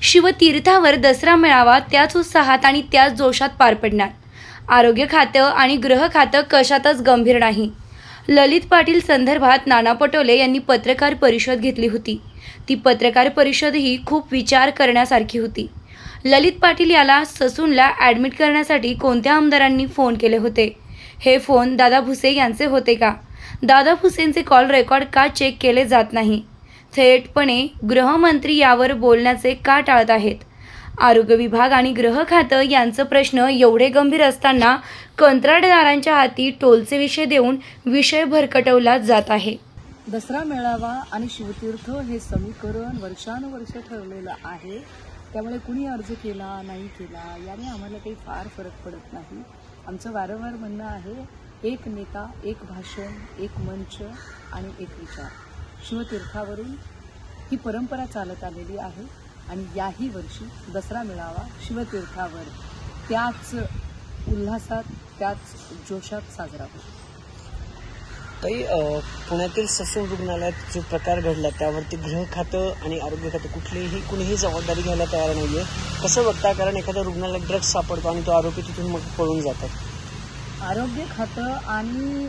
शिवतीर्थावर दसरा मेळावा त्याच उत्साहात आणि त्याच जोशात पार पडणार. आरोग्य खातं आणि गृह खातं कशातच गंभीर नाही. ललित पाटील संदर्भात नाना पटोले यांनी पत्रकार परिषद घेतली होती. ती पत्रकार परिषदही खूप विचार करण्यासारखी होती. ललित पाटील याला ससूनला ॲडमिट करण्यासाठी कोणत्या आमदारांनी फोन केले होते? हे फोन दादा भुसे यांचे होते का? दादा भुसेंचे कॉल रेकॉर्ड का चेक केले जात नाही? थेटपणे गृहमंत्री यावर बोलण्याचे का टाळत आहेत? आरोग्य विभाग आणि गृह खातं यांचं प्रश्न एवढे गंभीर असताना कंत्राटदारांच्या हाती टोलचे विषय देऊन विषय भरकटवला जात आहे. दसरा मेळावा आणि शिवतीर्थ हे समीकरण वर्षानुवर्ष ठरलेलं आहे. त्यामुळे कुणी अर्ज केला नाही केला याने आम्हाला काही फार फरक पडत नाही. आमचं वारंवार म्हणणं आहे, एक नेता, एक भाषण, एक मंच आणि एक विचार. शिवतीर्थावरून ही परंपरा चालत आलेली आहे आणि याही वर्षी दसरा मेळावा शिवतीर्थावर त्याच उल्हासात, त्याच जोशात साजरा होतो. ताई, पुण्यातील ससून रुग्णालयात जो प्रकार घडला त्यावरती गृह खातं आणि आरोग्य खातं कुणीही जबाबदारी घ्यायला तयार नाही आहे. कसं बघता? कारण एखाद्या रुग्णालयात ड्रग्ज सापडतो आणि तो आरोपी तिथून मग पळून जातात. आरोग्य खातं आणि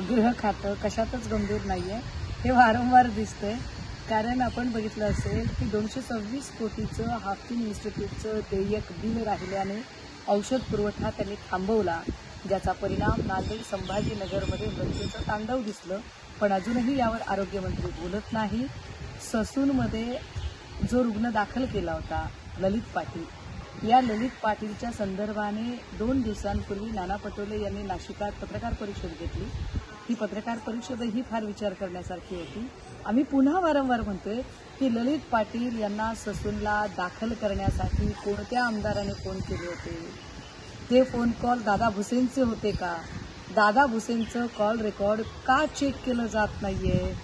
गृह खातं कशातच गंभीर नाही आहे हे वारंवार दिसतंय. कारण आपण बघितलं असेल की 226 कोटीचं हाफकिन इन्स्टिट्यूटचं देयक बिल राहिल्याने औषध पुरवठा त्यांनी थांबवला, ज्याचा परिणाम नांदेड संभाजीनगरमध्ये मृत्यूचं तांडव दिसलं. पण अजूनही यावर आरोग्यमंत्री बोलत नाही. ससूनमध्ये जो रुग्ण दाखल केला होता ललित पाटील, या ललित पाटीलच्या संदर्भाने 2 दिवसांपूर्वी नाना पटोले यांनी नाशिकात पत्रकार परिषद घेतली. ही पत्रकार परिषदही फार विचार करण्यासारखी होती. आम्ही पुन्हा वारंवार म्हणतोय की ललित पाटील यांना ससूनला दाखल करण्यासाठी कोणत्या आमदाराने फोन केले होते? ते फोन कॉल दादा भुसेंचे होते का? दादा भुसेंचं कॉल रेकॉर्ड का चेक केलं जात नाहीये?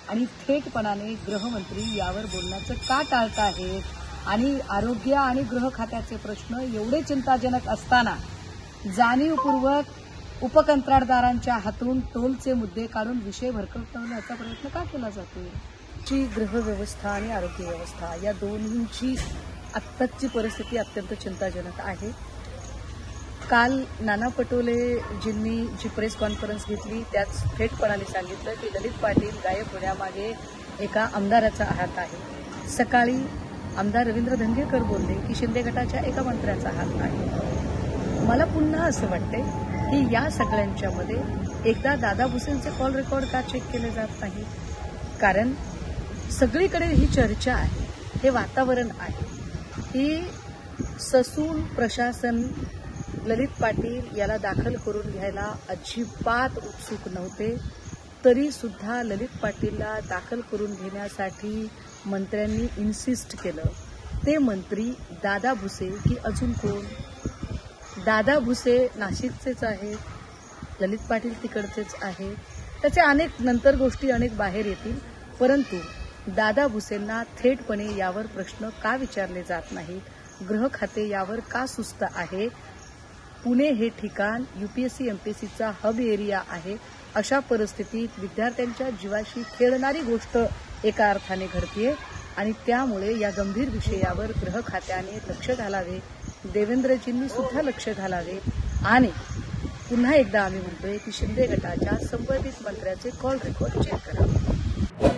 आणि थेटपणाने गृहमंत्री यावर बोलण्याचं का टाळत आहेत? आणि आरोग्य आणि गृह खात्याचे प्रश्न एवढे चिंताजनक असताना जाणीवपूर्वक उपकंत्राटदारांच्या हातून टोलचे मुद्दे काढून विषय भरकटवण्याचा प्रयत्न का केला जातो? जी गृह व्यवस्था आणि आरोग्य व्यवस्था या दोन्हींची आत्ताची परिस्थिती अत्यंत चिंताजनक आहे. काल नाना पटोलेजींनी जी प्रेस कॉन्फरन्स घेतली त्यात थेटपणाने सांगितलं की ललित पाटील गायब होण्यामागे एका आमदाराचा हात आहे. सकाळी आमदार रवींद्र धंगेकर बोलले की शिंदे गटाच्या एका मंत्र्याचा हात आहे. मला पुन्हा असं वाटते की या सगळ्यांच्या मध्ये एकदा दादा भुसेंचे कॉल रेकॉर्ड का चेक केले जात नाही? कारण सगळीकडे ही चर्चा आहे, हे वातावरण आहे की ससून प्रशासन ललित पाटील याला दाखल करून घ्यायला अजिबात उत्सुक नव्हते. तरी सुद्धा ललित पाटीलला दाखल करून घेण्यासाठी मंत्र्यांनी इन्सिस्ट केलं. ते मंत्री दादा भुसे की अजून कोण? दादा भुसे नाशिकचेच आहेत, ललित पाटील तिकडचेच आहेत. त्याचे अनेक नंतर गोष्टी अनेक बाहेर येतील. परंतु दादा भुसेंना थेटपणे यावर प्रश्न का विचारले जात नाहीत? गृह खाते यावर का सुस्त आहे? पुणे हे ठिकाण UPSC MPSCचा हब एरिया आहे. अशा परिस्थितीत विद्यार्थ्यांच्या जीवाशी खेळणारी गोष्ट एका अर्थाने घडतीये आणि त्यामुळे या गंभीर विषयावर गृह खात्याने लक्ष घालावे, देवेंद्रजींनी सुद्धा लक्ष घालावे. आणि पुन्हा एकदा आम्ही म्हणतोय की शिंदे गटाच्या संबंधित मंत्र्याचे कॉल रेकॉर्ड चेक करावे.